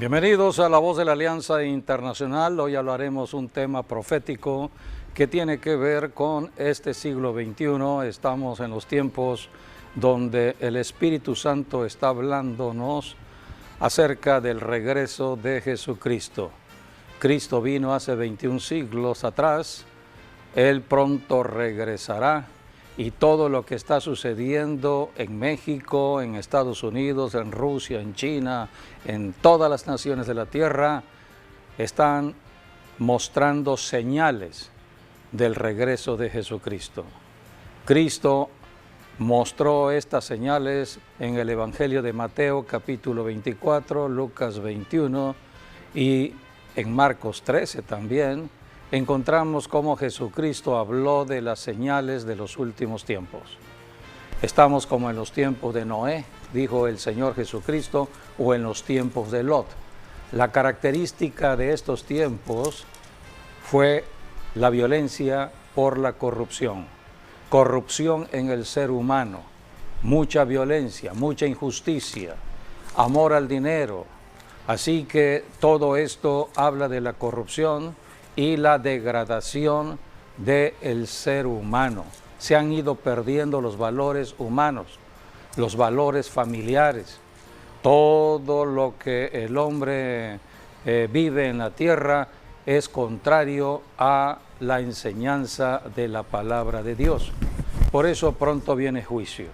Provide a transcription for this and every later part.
Bienvenidos a La Voz de la Alianza Internacional. Hoy hablaremos un tema profético que tiene que ver con este siglo XXI. Estamos en los tiempos donde el Espíritu Santo está hablándonos acerca del regreso de Jesucristo. Cristo vino hace 21 siglos atrás, Él pronto regresará. Y todo lo que está sucediendo en México, en Estados Unidos, en Rusia, en China, en todas las naciones de la tierra, están mostrando señales del regreso de Jesucristo. Cristo mostró estas señales en el Evangelio de Mateo, capítulo 24, Lucas 21 y en Marcos 13 también. Encontramos cómo Jesucristo habló de las señales de los últimos tiempos. Estamos como en los tiempos de Noé, dijo el Señor Jesucristo, o en los tiempos de Lot. La característica de estos tiempos fue la violencia por la corrupción. Corrupción en el ser humano, mucha violencia, mucha injusticia, amor al dinero. Así que todo esto habla de la corrupción y la degradación del ser humano. Se han ido perdiendo los valores humanos, los valores familiares. Todo lo que el hombre vive en la tierra es contrario a la enseñanza de la palabra de Dios. Por eso pronto viene juicio.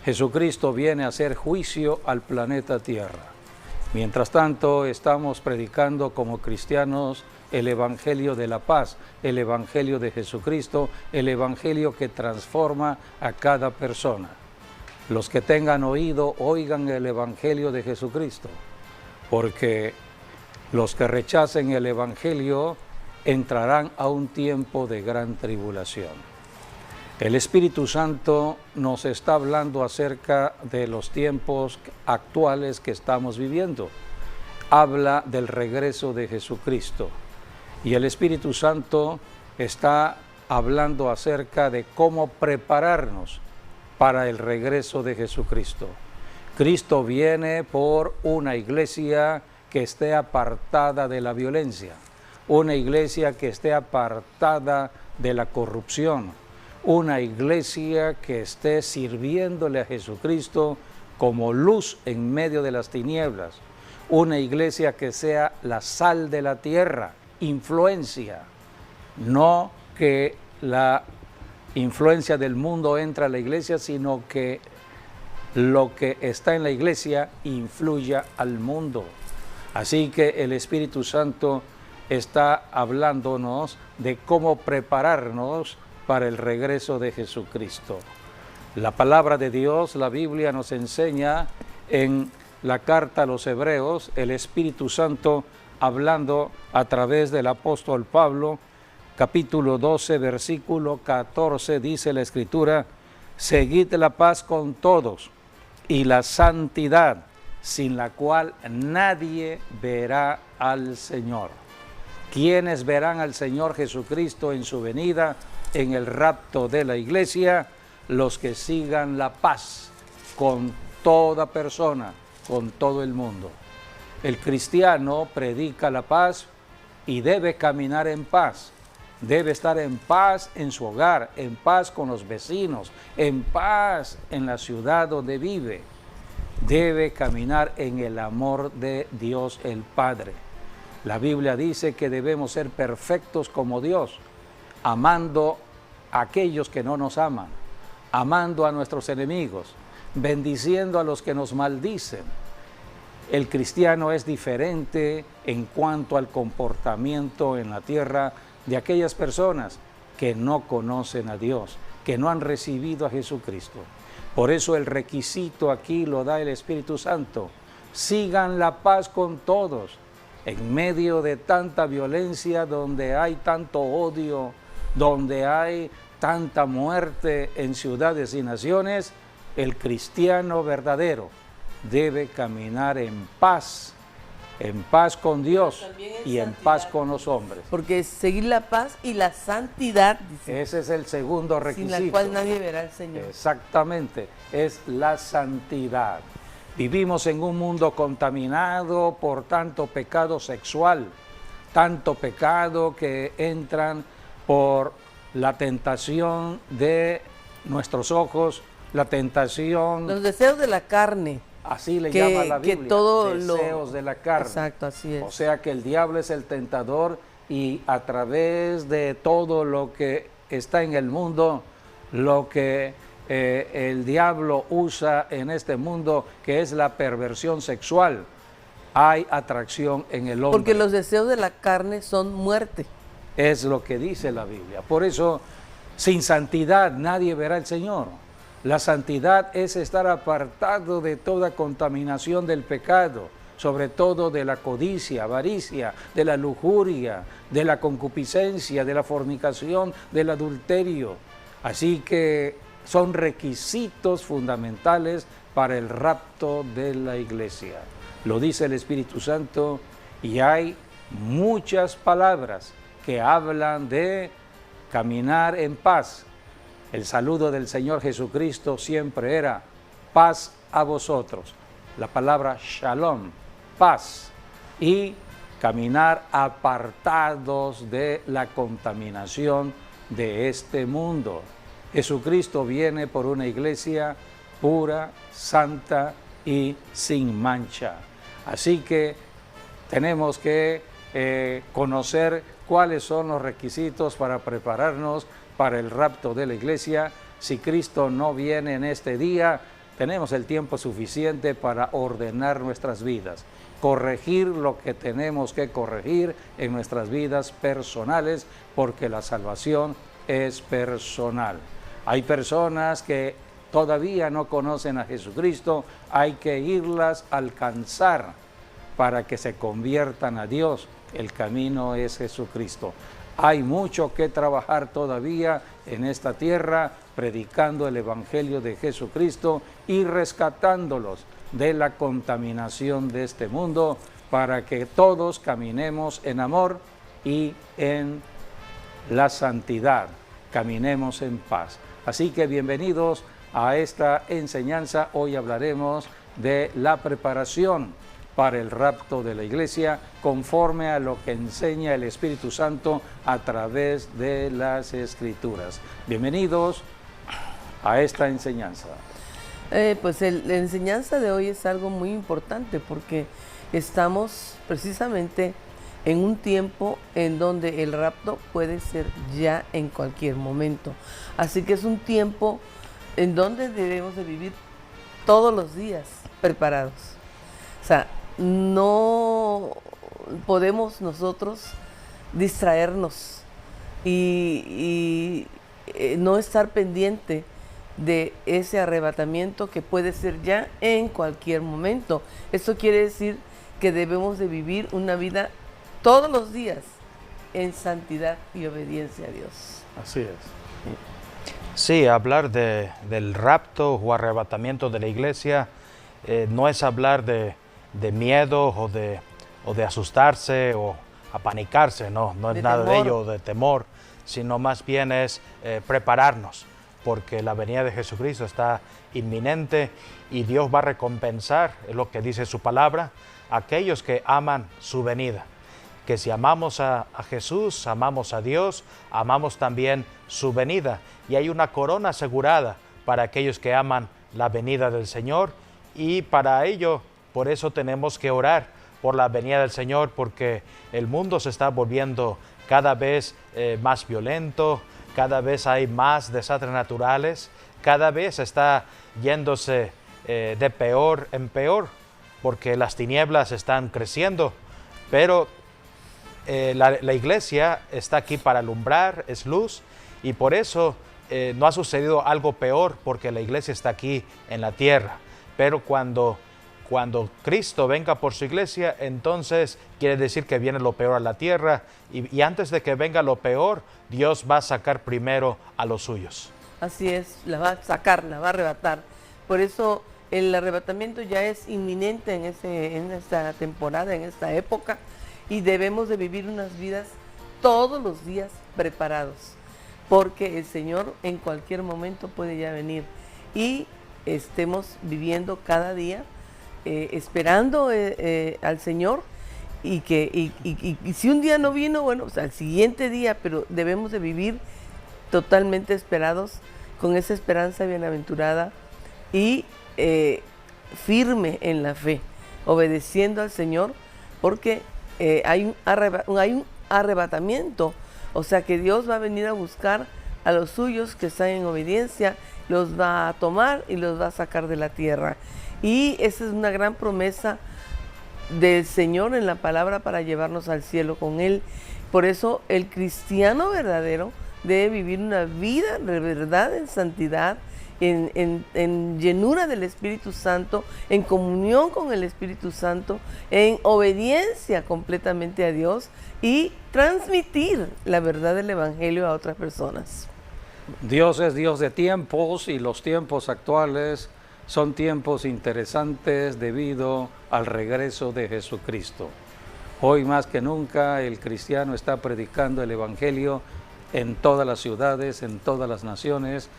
Jesucristo viene a hacer juicio al planeta Tierra. Mientras tanto, estamos predicando como cristianos el Evangelio de la paz, el Evangelio de Jesucristo, el Evangelio que transforma a cada persona. Los que tengan oído, oigan el Evangelio de Jesucristo, porque los que rechacen el Evangelio entrarán a un tiempo de gran tribulación. El Espíritu Santo nos está hablando acerca de los tiempos actuales que estamos viviendo. Habla del regreso de Jesucristo. Y el Espíritu Santo está hablando acerca de cómo prepararnos para el regreso de Jesucristo. Cristo viene por una iglesia que esté apartada de la violencia, una iglesia que esté apartada de la corrupción, una iglesia que esté sirviéndole a Jesucristo como luz en medio de las tinieblas, una iglesia que sea la sal de la tierra, influencia, no que la influencia del mundo entra a la iglesia, sino que lo que está en la iglesia influya al mundo. Así que el Espíritu Santo está hablándonos de cómo prepararnos para el regreso de Jesucristo. La palabra de Dios, la Biblia nos enseña en la carta a los Hebreos, el Espíritu Santo hablando a través del apóstol Pablo, capítulo 12, versículo 14, dice la Escritura: seguid la paz con todos y la santidad, sin la cual nadie verá al Señor. ¿Quiénes verán al Señor Jesucristo en su venida, en el rapto de la iglesia? Los que sigan la paz con toda persona, con todo el mundo. El cristiano predica la paz y debe caminar en paz. Debe estar en paz en su hogar, en paz con los vecinos, en paz en la ciudad donde vive. Debe caminar en el amor de Dios el Padre. La Biblia dice que debemos ser perfectos como Dios, amando a aquellos que no nos aman, amando a nuestros enemigos, bendiciendo a los que nos maldicen. El cristiano es diferente en cuanto al comportamiento en la tierra de aquellas personas que no conocen a Dios, que no han recibido a Jesucristo. Por eso el requisito aquí lo da el Espíritu Santo. Sigan la paz con todos. En medio de tanta violencia, donde hay tanto odio, donde hay tanta muerte en ciudades y naciones, el cristiano verdadero debe caminar en paz con Dios y en paz con los hombres. Porque seguir la paz y la santidad, dice, ese es el segundo requisito. sin la cual nadie verá al Señor. Exactamente, es la santidad. Vivimos en un mundo contaminado por tanto pecado sexual, tanto pecado que entran por la tentación de nuestros ojos, la tentación... Los deseos de la carne. Así le llama la Biblia, que todo deseos de la carne. Exacto, así es. O sea que el diablo es el tentador y a través de todo lo que está en el mundo, lo que el diablo usa en este mundo, que es la perversión sexual, hay atracción en el hombre. Porque los deseos de la carne son muerte. Es lo que dice la Biblia. Por eso, sin santidad nadie verá al Señor. La santidad es estar apartado de toda contaminación del pecado, sobre todo de la codicia, avaricia, de la lujuria, de la concupiscencia, de la fornicación, del adulterio. Así que son requisitos fundamentales para el rapto de la iglesia. Lo dice el Espíritu Santo y hay muchas palabras que hablan de caminar en paz. El saludo del Señor Jesucristo siempre era paz a vosotros. La palabra shalom, paz, y caminar apartados de la contaminación de este mundo. Jesucristo viene por una iglesia pura, santa y sin mancha. Así que tenemos que conocer cuáles son los requisitos para prepararnos para el rapto de la iglesia. Si Cristo no viene en este día, tenemos el tiempo suficiente para ordenar nuestras vidas, corregir lo que tenemos que corregir en nuestras vidas personales, porque la salvación es personal. Hay personas que todavía no conocen a Jesucristo, hay que irlas a alcanzar para que se conviertan a Dios. El camino es Jesucristo. Hay mucho que trabajar todavía en esta tierra, predicando el Evangelio de Jesucristo y rescatándolos de la contaminación de este mundo, para que todos caminemos en amor y en la santidad, caminemos en paz. Así que bienvenidos a esta enseñanza. Hoy hablaremos de la preparación para el rapto de la iglesia, conforme a lo que enseña el Espíritu Santo a través de las Escrituras. Bienvenidos a esta enseñanza. Pues la enseñanza de hoy es algo muy importante, porque estamos precisamente en un tiempo en donde el rapto puede ser ya en cualquier momento. Así que es un tiempo en donde debemos de vivir todos los días preparados. O sea, no podemos nosotros distraernos y no estar pendiente de ese arrebatamiento que puede ser ya en cualquier momento. Esto quiere decir que debemos de vivir una vida todos los días en santidad y obediencia a Dios. Así es. Sí, hablar del rapto o arrebatamiento de la iglesia no es hablar de miedo o de asustarse o apanicarse, no es nada de ello, de temor, sino más bien es prepararnos, porque la venida de Jesucristo está inminente y Dios va a recompensar, es lo que dice su palabra, a aquellos que aman su venida. Que si amamos a Jesús, amamos a Dios, amamos también su venida. Y hay una corona asegurada para aquellos que aman la venida del Señor, y para ello, por eso tenemos que orar por la venida del Señor, porque el mundo se está volviendo cada vez más violento, cada vez hay más desastres naturales, cada vez está yéndose de peor en peor, porque las tinieblas están creciendo, pero la iglesia está aquí para alumbrar, es luz, y por eso no ha sucedido algo peor, porque la iglesia está aquí en la tierra. Pero cuando Cristo venga por su iglesia, entonces quiere decir que viene lo peor a la tierra, y antes de que venga lo peor, Dios va a sacar primero a los suyos. Así es, la va a sacar, la va a arrebatar. Por eso el arrebatamiento ya es inminente en esta temporada, en esta época, y debemos de vivir unas vidas todos los días preparados, porque el Señor en cualquier momento puede ya venir, y estemos viviendo cada día esperando al Señor, y si un día no vino, bueno, pues al siguiente día, pero debemos de vivir totalmente esperados, con esa esperanza bienaventurada y firme en la fe, obedeciendo al Señor, porque hay un arrebatamiento, o sea que Dios va a venir a buscar a los suyos que están en obediencia, los va a tomar y los va a sacar de la tierra. Y esa es una gran promesa del Señor en la palabra para llevarnos al cielo con Él. Por eso el cristiano verdadero debe vivir una vida de verdad en santidad, en llenura del Espíritu Santo, en comunión con el Espíritu Santo, en obediencia completamente a Dios y transmitir la verdad del Evangelio a otras personas. Dios es Dios de tiempos y los tiempos actuales son tiempos interesantes debido al regreso de Jesucristo. Hoy más que nunca el cristiano está predicando el Evangelio en todas las ciudades, en todas las naciones,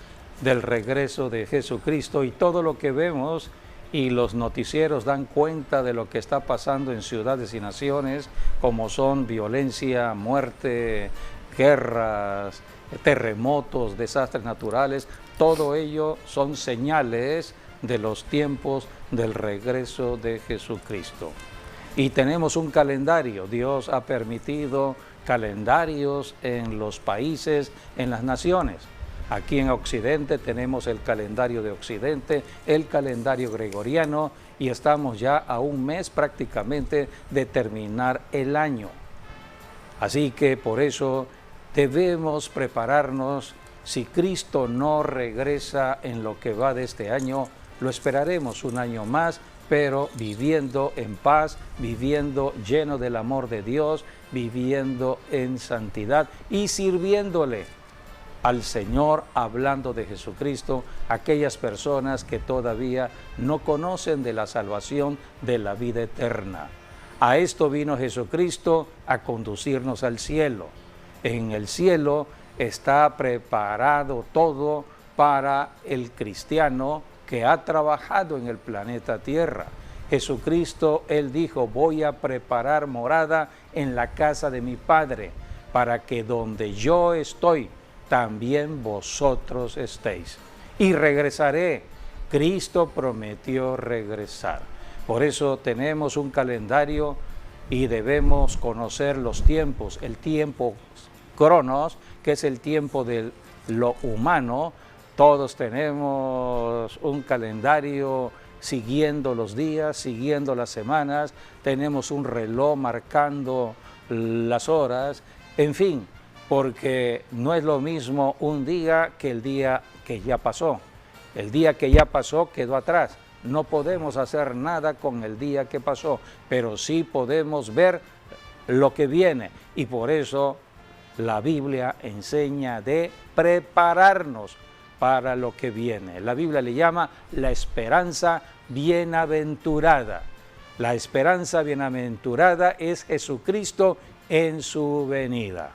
del regreso de Jesucristo, y todo lo que vemos y los noticieros dan cuenta de lo que está pasando en ciudades y naciones, como son violencia, muerte, guerras, terremotos, desastres naturales. Todo ello son señales de los tiempos del regreso de Jesucristo. Y tenemos un calendario. Dios ha permitido calendarios en los países, en las naciones. Aquí en Occidente tenemos el calendario de Occidente, el calendario gregoriano, y estamos ya a un mes prácticamente de terminar el año. Así que por eso debemos prepararnos. Si Cristo no regresa en lo que va de este año, lo esperaremos un año más, pero viviendo en paz, viviendo lleno del amor de Dios, viviendo en santidad y sirviéndole al Señor, hablando de Jesucristo, aquellas personas que todavía no conocen de la salvación, de la vida eterna. A esto vino Jesucristo, a conducirnos al cielo. En el cielo está preparado todo para el cristiano que ha trabajado en el planeta Tierra. Jesucristo, Él dijo: voy a preparar morada en la casa de mi Padre, para que donde yo estoy, también vosotros estéis. Y regresaré. Cristo prometió regresar. Por eso tenemos un calendario y debemos conocer los tiempos. El tiempo Cronos, que es el tiempo de lo humano. Todos tenemos un calendario siguiendo los días, siguiendo las semanas. Tenemos un reloj marcando las horas. En fin, porque no es lo mismo un día que el día que ya pasó. El día que ya pasó quedó atrás. No podemos hacer nada con el día que pasó, pero sí podemos ver lo que viene. Y por eso la Biblia enseña de prepararnos para lo que viene. La Biblia le llama la esperanza bienaventurada. La esperanza bienaventurada es Jesucristo en su venida.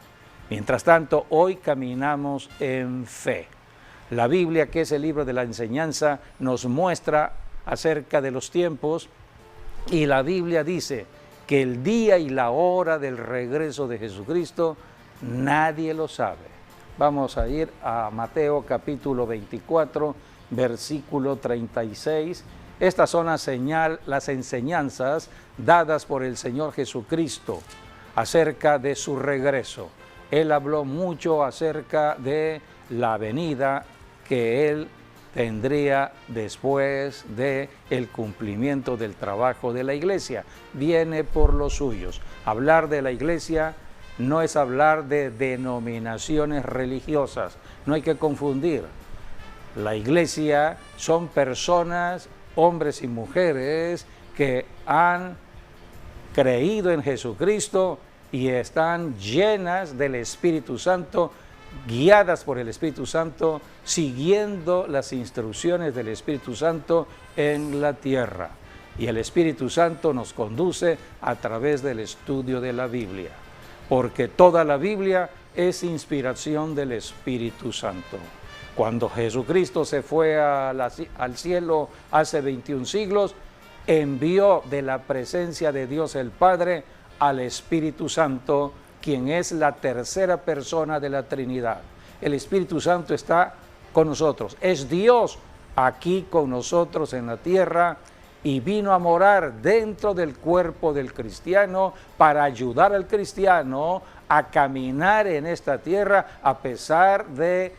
Mientras tanto, hoy caminamos en fe. La Biblia, que es el libro de la enseñanza, nos muestra acerca de los tiempos, y la Biblia dice que el día y la hora del regreso de Jesucristo nadie lo sabe. Vamos a ir a Mateo capítulo 24, versículo 36. Estas son las enseñanzas dadas por el Señor Jesucristo acerca de su regreso. Él habló mucho acerca de la venida que Él tendría después del cumplimiento del trabajo de la iglesia. Viene por los suyos. Hablar de la iglesia no es hablar de denominaciones religiosas. No hay que confundir. La iglesia son personas, hombres y mujeres, que han creído en Jesucristo y están llenas del Espíritu Santo, guiadas por el Espíritu Santo, siguiendo las instrucciones del Espíritu Santo en la tierra. Y el Espíritu Santo nos conduce a través del estudio de la Biblia, porque toda la Biblia es inspiración del Espíritu Santo. Cuando Jesucristo se fue al cielo hace 21 siglos, envió de la presencia de Dios el Padre al Espíritu Santo, quien es la tercera persona de la Trinidad. El Espíritu Santo está con nosotros, es Dios aquí con nosotros en la tierra y vino a morar dentro del cuerpo del cristiano para ayudar al cristiano a caminar en esta tierra a pesar de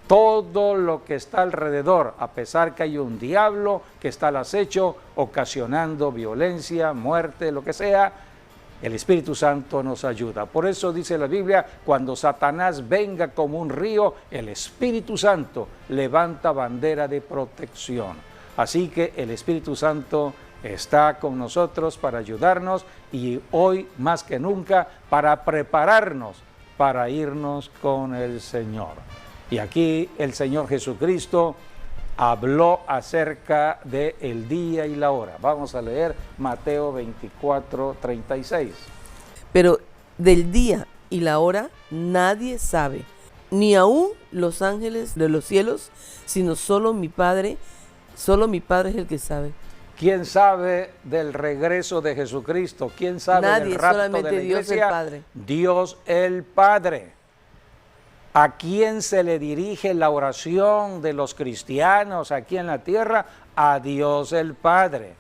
todo lo que está alrededor, a pesar que hay un diablo que está al acecho ocasionando violencia, muerte, lo que sea. El Espíritu Santo nos ayuda. Por eso dice la Biblia, cuando Satanás venga como un río, el Espíritu Santo levanta bandera de protección. Así que el Espíritu Santo está con nosotros para ayudarnos y hoy más que nunca para prepararnos para irnos con el Señor. Y aquí el Señor Jesucristo habló acerca del día y la hora. Vamos a leer Mateo 24, 36. Pero del día y la hora nadie sabe, ni aun los ángeles de los cielos, sino solo mi Padre es el que sabe. ¿Quién sabe del regreso de Jesucristo? ¿Quién sabe Nadie, del rapto solamente de la Dios iglesia? el Padre. Dios el Padre. ¿A quién se le dirige la oración de los cristianos aquí en la tierra? A Dios el Padre.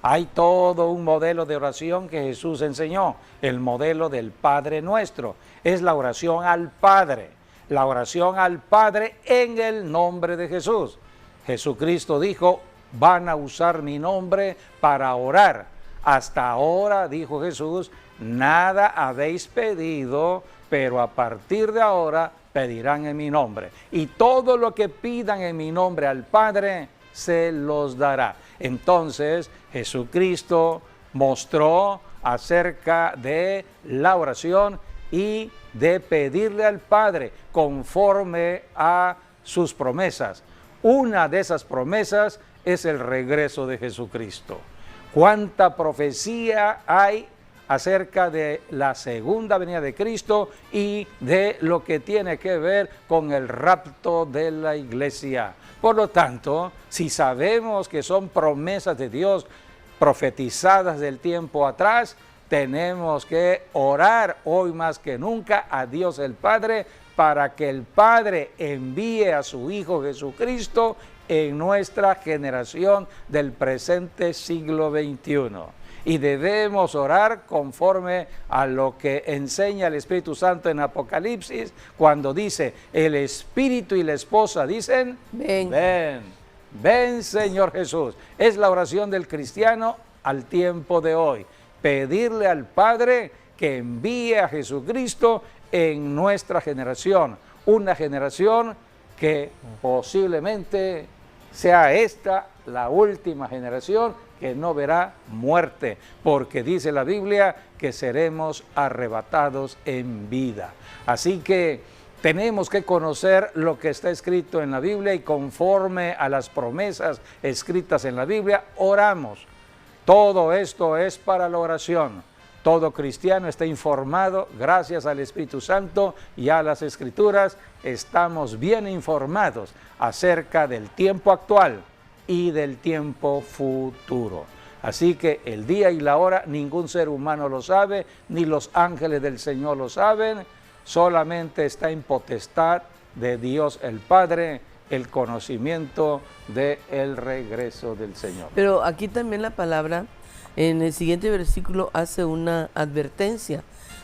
Hay todo un modelo de oración que Jesús enseñó, el modelo del Padre Nuestro. Es la oración al Padre, la oración al Padre en el nombre de Jesús. Jesucristo dijo, van a usar mi nombre para orar. Hasta ahora, dijo Jesús, nada habéis pedido, pero a partir de ahora pedirán en mi nombre. Y todo lo que pidan en mi nombre al Padre, se los dará. Entonces, Jesucristo mostró acerca de la oración y de pedirle al Padre conforme a sus promesas. Una de esas promesas es el regreso de Jesucristo. ¿Cuánta profecía hay acerca de la segunda venida de Cristo y de lo que tiene que ver con el rapto de la iglesia? Por lo tanto, si sabemos que son promesas de Dios profetizadas del tiempo atrás, tenemos que orar hoy más que nunca a Dios el Padre para que el Padre envíe a su Hijo Jesucristo en nuestra generación del presente siglo XXI. Y debemos orar conforme a lo que enseña el Espíritu Santo en Apocalipsis, cuando dice, el Espíritu y la esposa dicen, ven, ven, ven Señor Jesús. Es la oración del cristiano al tiempo de hoy. Pedirle al Padre que envíe a Jesucristo en nuestra generación. Una generación que posiblemente sea esta la última generación que no verá muerte, porque dice la Biblia que seremos arrebatados en vida. Así que tenemos que conocer lo que está escrito en la Biblia y conforme a las promesas escritas en la Biblia, oramos. Todo esto es para la oración. Todo cristiano está informado, gracias al Espíritu Santo y a las Escrituras, estamos bien informados acerca del tiempo actual y del tiempo futuro. Así que el día y la hora ningún ser humano lo sabe, ni los ángeles del Señor lo saben, solamente está en potestad de Dios el Padre el conocimiento del regreso del Señor. Pero aquí también la palabra, en el siguiente versículo, hace una advertencia,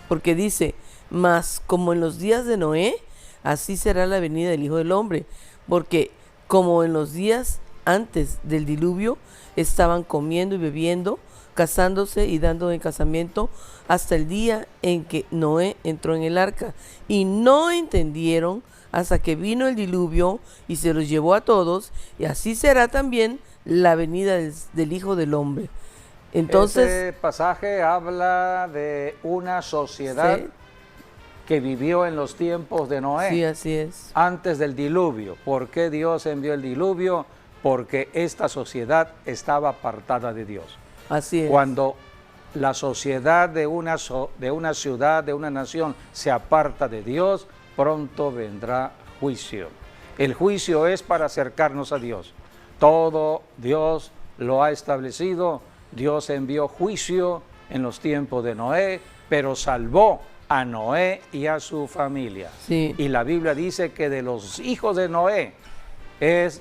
porque dice, mas como en los días de Noé, así será la venida del Hijo del Hombre, porque como en los días antes del diluvio, estaban comiendo y bebiendo, casándose y dando en casamiento, hasta el día en que Noé entró en el arca, y no entendieron hasta que vino el diluvio y se los llevó a todos, y así será también la venida del Hijo del Hombre. Entonces, este pasaje habla de una sociedad que vivió en los tiempos de Noé. Sí, así es. Antes del diluvio. ¿Por qué Dios envió el diluvio? Porque esta sociedad estaba apartada de Dios. Así es. Cuando la sociedad de una ciudad, de una nación, se aparta de Dios, pronto vendrá juicio. El juicio es para acercarnos a Dios. Todo Dios lo ha establecido Dios envió juicio en los tiempos de Noé, pero salvó a Noé y a su familia. Sí. Y la Biblia dice que de los hijos de Noé es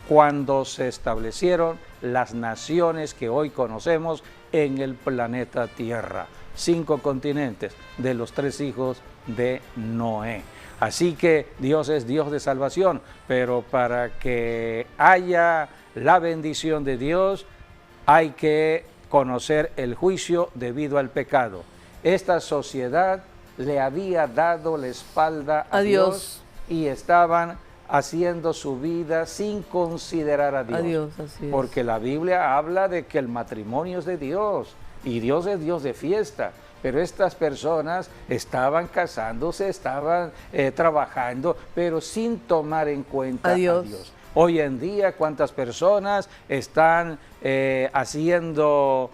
cuando se establecieron las naciones que hoy conocemos en el planeta Tierra. 5 continentes de los 3 hijos de Noé. Así que Dios es Dios de salvación, pero para que haya la bendición de Dios hay que conocer el juicio debido al pecado. Esta sociedad le había dado la espalda a Dios y estaban haciendo su vida sin considerar a Dios. Así es. Porque la Biblia habla de que el matrimonio es de Dios y Dios es Dios de fiesta. Pero estas personas estaban casándose, estaban trabajando, pero sin tomar en cuenta a Dios. Hoy en día, ¿cuántas personas están haciendo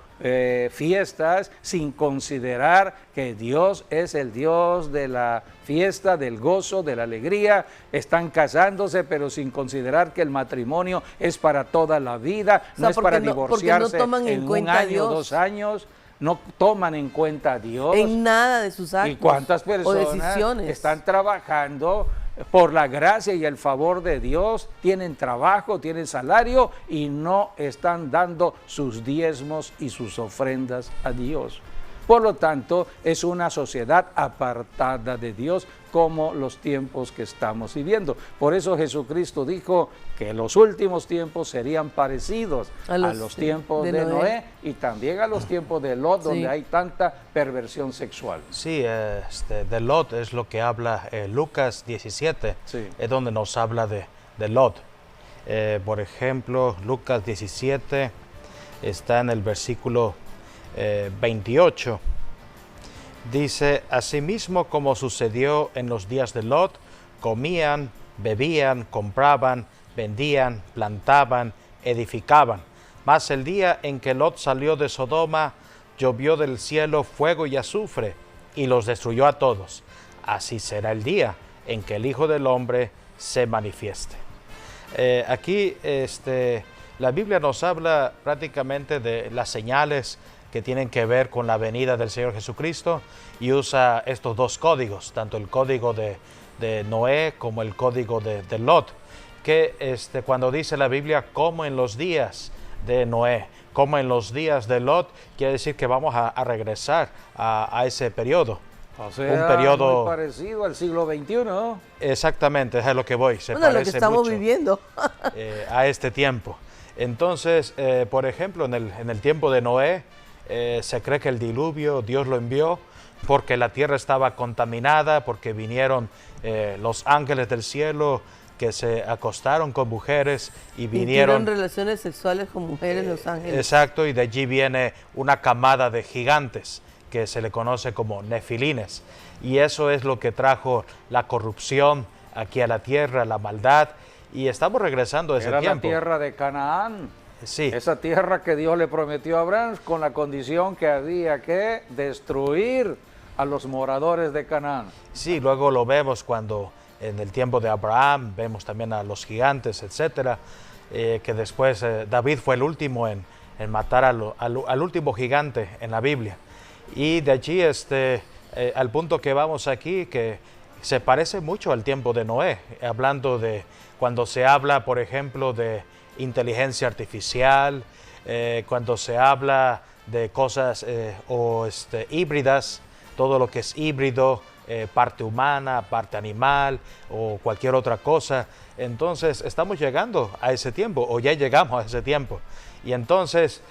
fiestas sin considerar que Dios es el Dios de la fiesta, del gozo, de la alegría? Están casándose, pero sin considerar que el matrimonio es para toda la vida, no es para divorciarse en un año, 2 años. No toman en cuenta a Dios en nada de sus actos. ¿Y cuántas personas o decisiones están trabajando por la gracia y el favor de Dios? Tienen trabajo, tienen salario y no están dando sus diezmos y sus ofrendas a Dios. Por lo tanto, es una sociedad apartada de Dios como los tiempos que estamos viviendo. Por eso Jesucristo dijo que los últimos tiempos serían parecidos a los tiempos de Noé y también a los tiempos de Lot, donde hay tanta perversión sexual. Sí, de Lot es lo que habla Lucas 17, es donde nos habla de Lot. Por ejemplo, Lucas 17 está en el versículo 28. Dice: asimismo como sucedió en los días de Lot, comían, bebían, compraban, vendían, plantaban, edificaban. Mas el día en que Lot salió de Sodoma, llovió del cielo fuego y azufre, y los destruyó a todos. Así será el día en que el Hijo del Hombre se manifieste. Aquí la Biblia nos habla prácticamente de las señales que tienen que ver con la venida del Señor Jesucristo y usa estos 2 códigos, tanto el código de Noé como el código de Lot, que cuando dice la Biblia como en los días de Noé, como en los días de Lot, quiere decir que vamos a regresar a ese periodo. O sea, un periodo muy parecido al siglo XXI, ¿no? Exactamente, es a lo que voy. Se parece lo que estamos mucho, viviendo a este tiempo. Entonces, por ejemplo, en el tiempo de Noé, se cree que el diluvio Dios lo envió porque la tierra estaba contaminada, porque vinieron los ángeles del cielo que se acostaron con mujeres y vinieron... tuvieron relaciones sexuales con mujeres los ángeles. Exacto, y de allí viene una camada de gigantes que se le conoce como nefilines. Y eso es lo que trajo la corrupción aquí a la tierra, la maldad, y estamos regresando a ese tiempo. Era la tierra de Canaán. Sí. Esa tierra que Dios le prometió a Abraham con la condición que había que destruir a los moradores de Canaán. Sí, luego lo vemos cuando en el tiempo de Abraham, vemos también a los gigantes, etcétera, que después David fue el último en matar al último gigante en la Biblia. Y de allí al punto que vamos aquí, que se parece mucho al tiempo de Noé, hablando de cuando se habla, por ejemplo, de inteligencia artificial, cuando se habla de cosas híbridas, todo lo que es híbrido, parte humana, parte animal o cualquier otra cosa. Entonces estamos llegando a ese tiempo, o ya llegamos a ese tiempo. Y entonces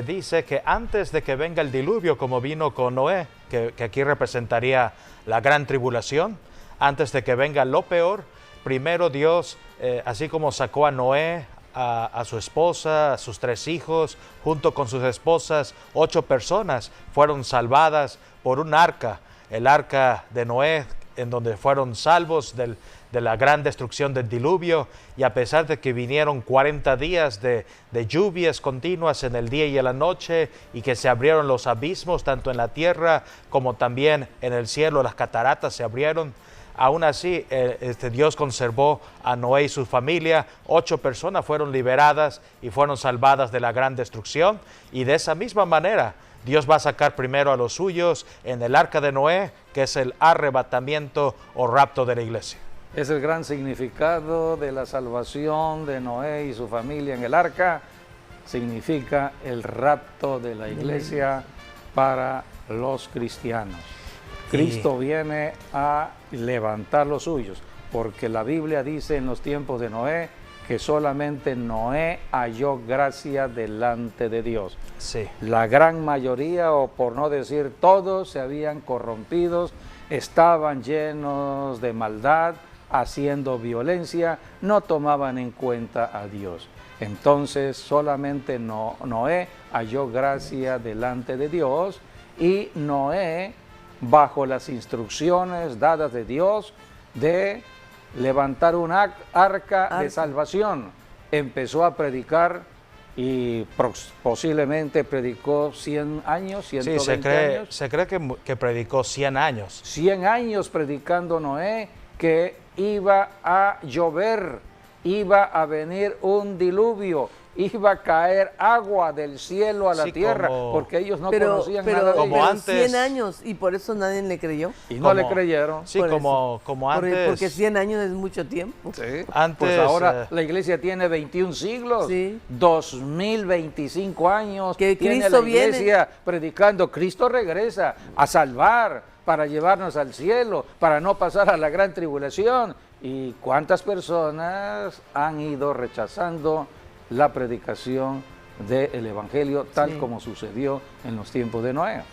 dice que antes de que venga el diluvio, como vino con Noé, que aquí representaría la gran tribulación, antes de que venga lo peor, primero Dios, así como sacó a Noé, a su esposa, a sus 3 hijos, junto con sus esposas, 8 personas fueron salvadas por un arca, el arca de Noé, en donde fueron salvos de la gran destrucción del diluvio. Y a pesar de que vinieron 40 días de lluvias continuas en el día y en la noche, y que se abrieron los abismos tanto en la tierra como también en el cielo, las cataratas se abrieron, aún así Dios conservó a Noé y su familia. 8 personas fueron liberadas y fueron salvadas de la gran destrucción, y de esa misma manera Dios va a sacar primero a los suyos en el arca de Noé, que es el arrebatamiento o rapto de la iglesia. Es el gran significado de la salvación de Noé y su familia en el arca. Significa el rapto de la iglesia para los cristianos. Cristo viene a levantar los suyos, porque la Biblia dice en los tiempos de Noé que solamente Noé halló gracia delante de Dios. Sí. La gran mayoría, o por no decir todos, se habían corrompido, estaban llenos de maldad, haciendo violencia, no tomaban en cuenta a Dios. Entonces solamente Noé halló gracia delante de Dios, y Noé, bajo las instrucciones dadas de Dios de levantar un arca de salvación, empezó a predicar, y posiblemente predicó 100 años, 120 años. Se cree que predicó 100 años. 100 años predicando Noé que iba a llover, iba a venir un diluvio, iba a caer agua del cielo a la tierra, porque ellos no conocían nada de como ello. antes, 100 años, y por eso nadie le creyó. Y no le creyeron. Sí, como antes. Porque 100 años es mucho tiempo. Sí. Antes, pues ahora la iglesia tiene 21 siglos, Sí. 2025 años, Que tiene Cristo la iglesia predicando. Cristo regresa a salvar, para llevarnos al cielo, para no pasar a la gran tribulación. ¿Y cuántas personas han ido rechazando la predicación del Evangelio, tal como sucedió en los tiempos de Noé?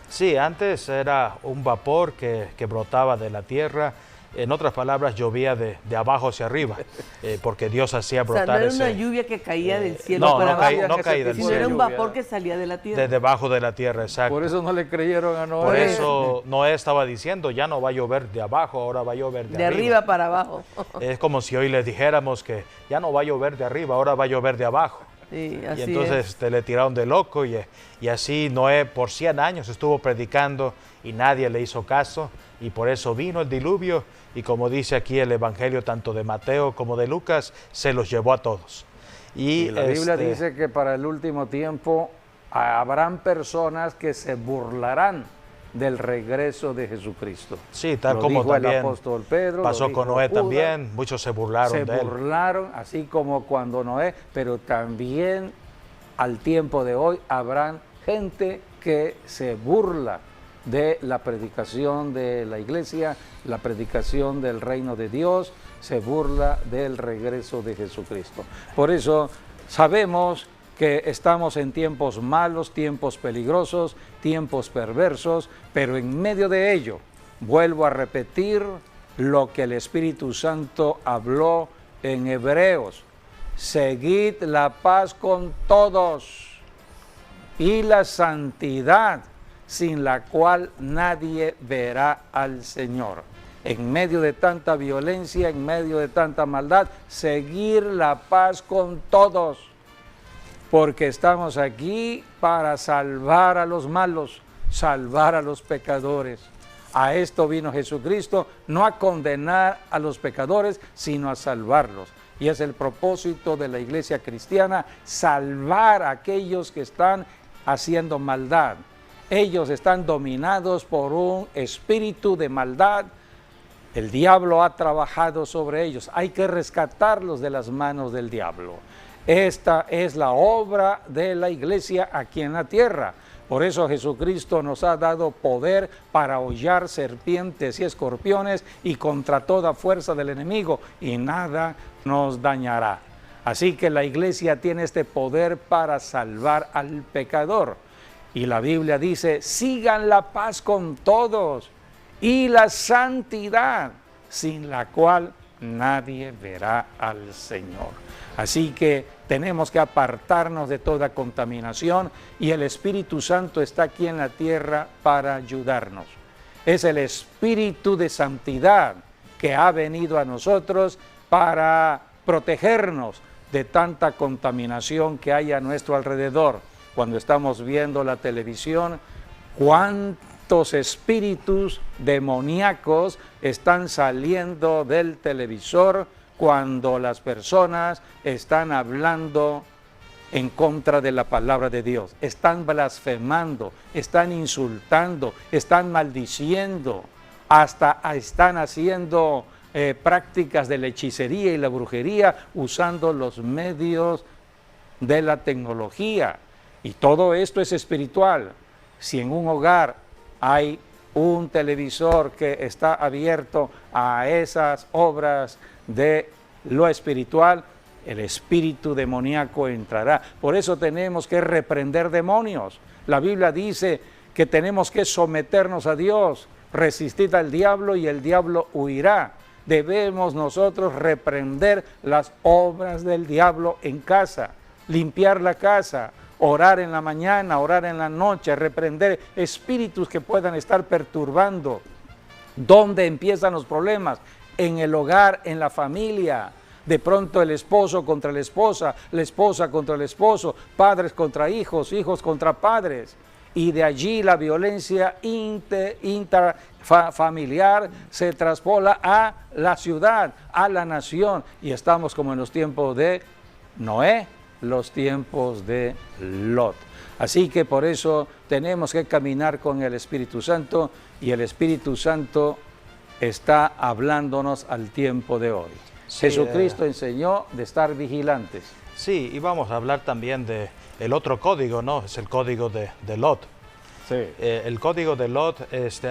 Sí, antes era un vapor que brotaba de la tierra. En otras palabras, llovía de abajo hacia arriba, porque Dios hacía brotar no era ese... una lluvia que caía del cielo no, para no abajo, no caía del sino cielo. era un vapor que salía de la tierra. De debajo de la tierra, exacto. Por eso no le creyeron a Noé. Por eso Noé estaba diciendo, ya no va a llover de abajo, ahora va a llover de arriba. De arriba para abajo. Es como si hoy les dijéramos que ya no va a llover de arriba, ahora va a llover de abajo. Sí, así Y entonces le tiraron de loco, y así Noé por 100 años estuvo predicando y nadie le hizo caso, y por eso vino el diluvio, y como dice aquí el Evangelio tanto de Mateo como de Lucas, se los llevó a todos. Y la Biblia dice que para el último tiempo habrán personas que se burlarán del regreso de Jesucristo. Sí, tal lo como dijo también el apóstol Pedro, pasó con Noé también, muchos se burlaron de él. Se burlaron, así como cuando Noé, pero también al tiempo de hoy habrán gente que se burla de la predicación de la iglesia, la predicación del reino de Dios, se burla del regreso de Jesucristo. Por eso sabemos que estamos en tiempos malos, tiempos peligrosos, tiempos perversos, pero en medio de ello, vuelvo a repetir lo que el Espíritu Santo habló en Hebreos: seguid la paz con todos y la santidad, sin la cual nadie verá al Señor. En medio de tanta violencia, en medio de tanta maldad, seguir la paz con todos, porque estamos aquí para salvar a los malos, salvar a los pecadores. A esto vino Jesucristo, no a condenar a los pecadores, sino a salvarlos. Y es el propósito de la iglesia cristiana, salvar a aquellos que están haciendo maldad. Ellos están dominados por un espíritu de maldad. El diablo ha trabajado sobre ellos. Hay que rescatarlos de las manos del diablo. Esta es la obra de la iglesia aquí en la tierra. Por eso Jesucristo nos ha dado poder para hollar serpientes y escorpiones y contra toda fuerza del enemigo, y nada nos dañará. Así que la iglesia tiene este poder para salvar al pecador. Y la Biblia dice: sigan la paz con todos y la santidad, sin la cual nadie verá al Señor. Así que tenemos que apartarnos de toda contaminación, y el Espíritu Santo está aquí en la tierra para ayudarnos. Es el Espíritu de santidad que ha venido a nosotros para protegernos de tanta contaminación que hay a nuestro alrededor. Cuando estamos viendo la televisión, cuánta cuántos espíritus demoníacos están saliendo del televisor cuando las personas están hablando en contra de la palabra de Dios. Están blasfemando, están insultando, están maldiciendo, hasta están haciendo prácticas de la hechicería y la brujería usando los medios de la tecnología. Y todo esto es espiritual. Si en un hogar hay un televisor que está abierto a esas obras de lo espiritual, el espíritu demoníaco entrará. Por eso tenemos que reprender demonios. La Biblia dice que tenemos que someternos a Dios, resistir al diablo y el diablo huirá. Debemos nosotros reprender las obras del diablo en casa, limpiar la casa, orar en la mañana, orar en la noche, reprender espíritus que puedan estar perturbando. ¿Dónde empiezan los problemas? En el hogar, en la familia. De pronto el esposo contra la esposa contra el esposo, padres contra hijos, hijos contra padres. Y de allí la violencia intrafamiliar se traspola a la ciudad, a la nación. Y estamos como en los tiempos de Noé, los tiempos de Lot. Así que por eso tenemos que caminar con el Espíritu Santo, y el Espíritu Santo está hablándonos al tiempo de hoy. Sí, Jesucristo enseñó de estar vigilantes. Sí, y vamos a hablar también de el otro código, ¿no? Es el código de Lot. Sí. El código de Lot,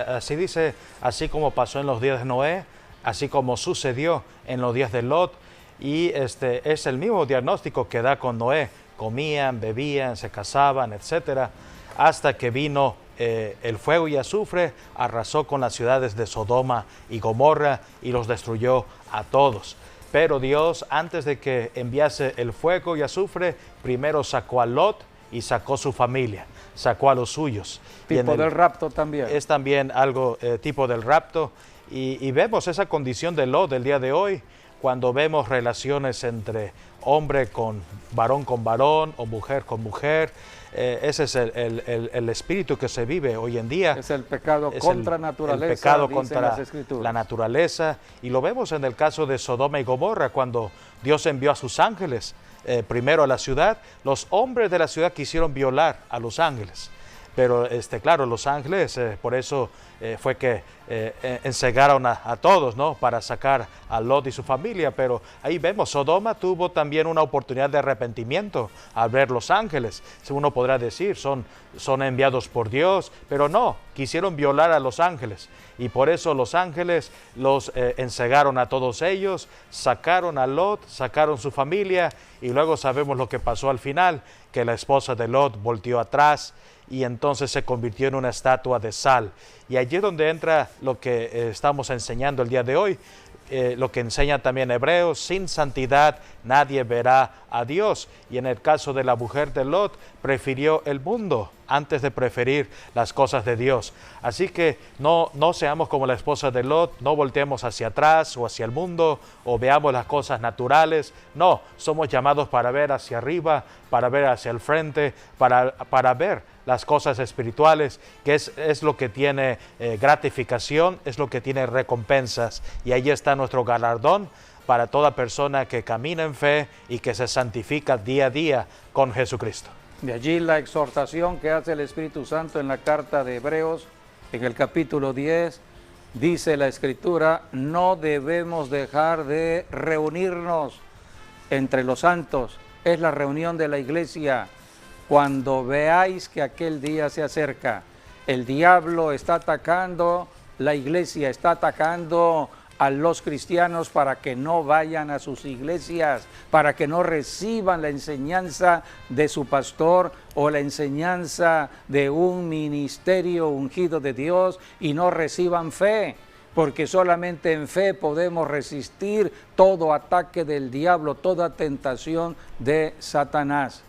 así dice, así como pasó en los días de Noé, así como sucedió en los días de Lot. Y es el mismo diagnóstico que da con Noé. Comían, bebían, se casaban, etcétera, hasta que vino el fuego y azufre, arrasó con las ciudades de Sodoma y Gomorra y los destruyó a todos. Pero Dios, antes de que enviase el fuego y azufre, primero sacó a Lot y sacó su familia, sacó a los suyos. Tipo del rapto también. Es también algo tipo del rapto. Y vemos esa condición de Lot del día de hoy, cuando vemos relaciones entre hombre con varón o mujer con mujer. Ese es el espíritu que se vive hoy en día. Es el pecado contra naturaleza. El pecado contra la naturaleza. Y lo vemos en el caso de Sodoma y Gomorra, cuando Dios envió a sus ángeles primero a la ciudad. Los hombres de la ciudad quisieron violar a los ángeles. Pero claro, los ángeles, por eso fue que encegaron a todos, ¿no? Para sacar a Lot y su familia. Pero ahí vemos, Sodoma tuvo también una oportunidad de arrepentimiento al ver los ángeles. Uno podrá decir, son enviados por Dios, pero no, quisieron violar a los ángeles. Y por eso los ángeles los encegaron a todos ellos, sacaron a Lot, sacaron su familia, y luego sabemos lo que pasó al final, que la esposa de Lot volteó atrás y entonces se convirtió en una estatua de sal. Y allí es donde entra lo que estamos enseñando el día de hoy, lo que enseña también Hebreos: sin santidad nadie verá a Dios. Y en el caso de la mujer de Lot, prefirió el mundo antes de preferir las cosas de Dios. Así que no seamos como la esposa de Lot, no volteemos hacia atrás o hacia el mundo o veamos las cosas naturales. No, somos llamados para ver hacia arriba, para ver hacia el frente, para ver las cosas espirituales, que es lo que tiene gratificación, es lo que tiene recompensas. Y ahí está nuestro galardón para toda persona que camina en fe y que se santifica día a día con Jesucristo. De allí la exhortación que hace el Espíritu Santo en la carta de Hebreos, en el capítulo 10, dice la Escritura: no debemos dejar de reunirnos entre los santos. Es la reunión de la iglesia. Cuando veáis que aquel día se acerca, el diablo está atacando la iglesia, está atacando a los cristianos para que no vayan a sus iglesias, para que no reciban la enseñanza de su pastor o la enseñanza de un ministerio ungido de Dios y no reciban fe, porque solamente en fe podemos resistir todo ataque del diablo, toda tentación de Satanás.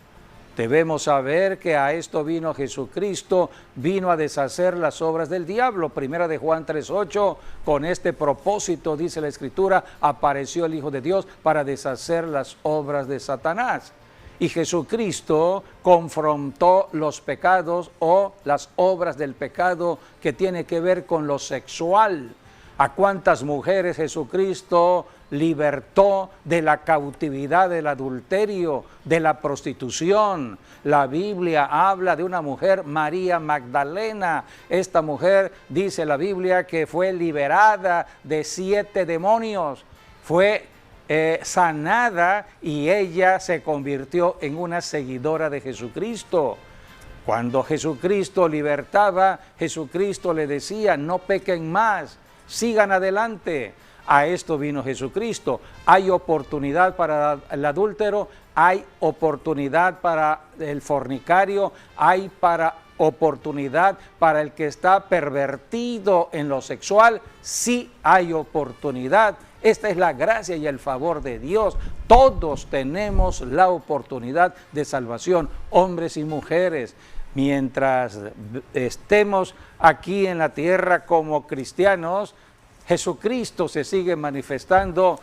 Debemos saber que a esto vino Jesucristo, vino a deshacer las obras del diablo. Primera de Juan 3:8, con este propósito, dice la Escritura, apareció el Hijo de Dios para deshacer las obras de Satanás. Y Jesucristo confrontó los pecados o las obras del pecado que tiene que ver con lo sexual. ¿A cuántas mujeres Jesucristo libertó de la cautividad del adulterio, de la prostitución? La Biblia habla de una mujer, María Magdalena. Esta mujer, dice la Biblia, que fue liberada de 7 demonios. Fue sanada y ella se convirtió en una seguidora de Jesucristo. Cuando Jesucristo libertaba, Jesucristo le decía, no pequen más, sigan adelante. A esto vino Jesucristo. Hay oportunidad para el adúltero, hay oportunidad para el fornicario, hay oportunidad para el que está pervertido en lo sexual. Sí hay oportunidad. Esta es la gracia y el favor de Dios. Todos tenemos la oportunidad de salvación, hombres y mujeres. Mientras estemos aquí en la tierra como cristianos, Jesucristo se sigue manifestando,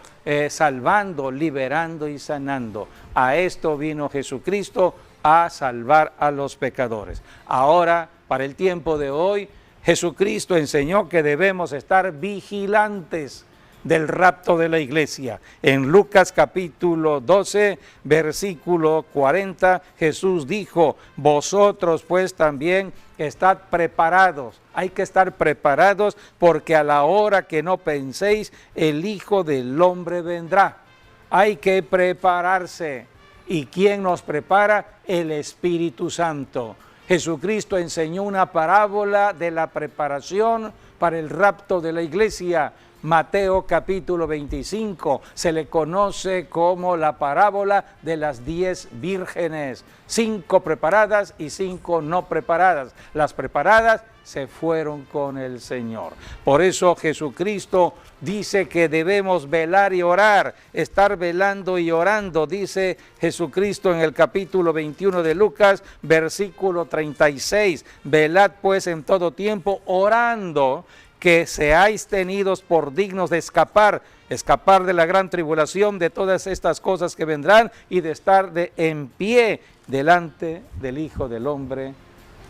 salvando, liberando y sanando. A esto vino Jesucristo, a salvar a los pecadores. Ahora, para el tiempo de hoy, Jesucristo enseñó que debemos estar vigilantes del rapto de la iglesia. En Lucas capítulo 12, versículo 40, Jesús dijo, vosotros pues también estad preparados. Hay que estar preparados porque a la hora que no penséis, el Hijo del Hombre vendrá. Hay que prepararse. ¿Y quién nos prepara? El Espíritu Santo. Jesucristo enseñó una parábola de la preparación para el rapto de la iglesia. Mateo capítulo 25 se le conoce como la parábola de las 10 vírgenes, 5 preparadas y 5 no preparadas. Las preparadas se fueron con el Señor. Por eso Jesucristo dice que debemos velar y orar, estar velando y orando, dice Jesucristo en el capítulo 21 de Lucas, versículo 36, velad pues en todo tiempo orando, que seáis tenidos por dignos de escapar de la gran tribulación, de todas estas cosas que vendrán y de estar en pie delante del Hijo del Hombre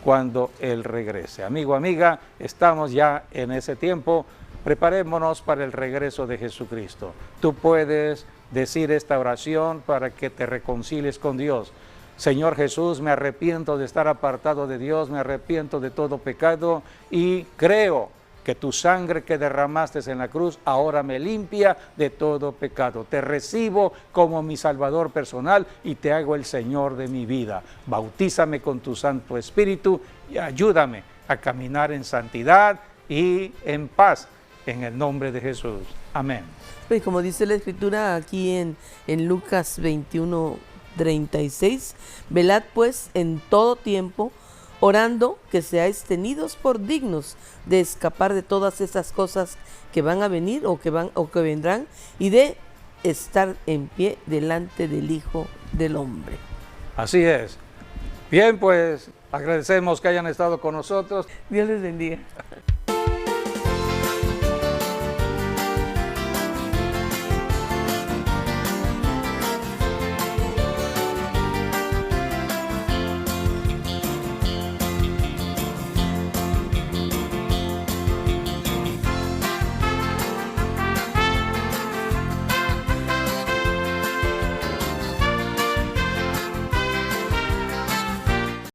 cuando Él regrese. Amigo, amiga, estamos ya en ese tiempo, preparémonos para el regreso de Jesucristo. Tú puedes decir esta oración para que te reconcilies con Dios. Señor Jesús, me arrepiento de estar apartado de Dios, me arrepiento de todo pecado y creo que tu sangre que derramaste en la cruz ahora me limpia de todo pecado. Te recibo como mi Salvador personal y te hago el Señor de mi vida. Bautízame con tu Santo Espíritu y ayúdame a caminar en santidad y en paz en el nombre de Jesús. Amén. Y como dice la Escritura aquí en Lucas 21:36, velad pues en todo tiempo, orando que seáis tenidos por dignos de escapar de todas esas cosas que van a venir o que vendrán y de estar en pie delante del Hijo del Hombre. Así es. Bien, pues agradecemos que hayan estado con nosotros. Dios les bendiga.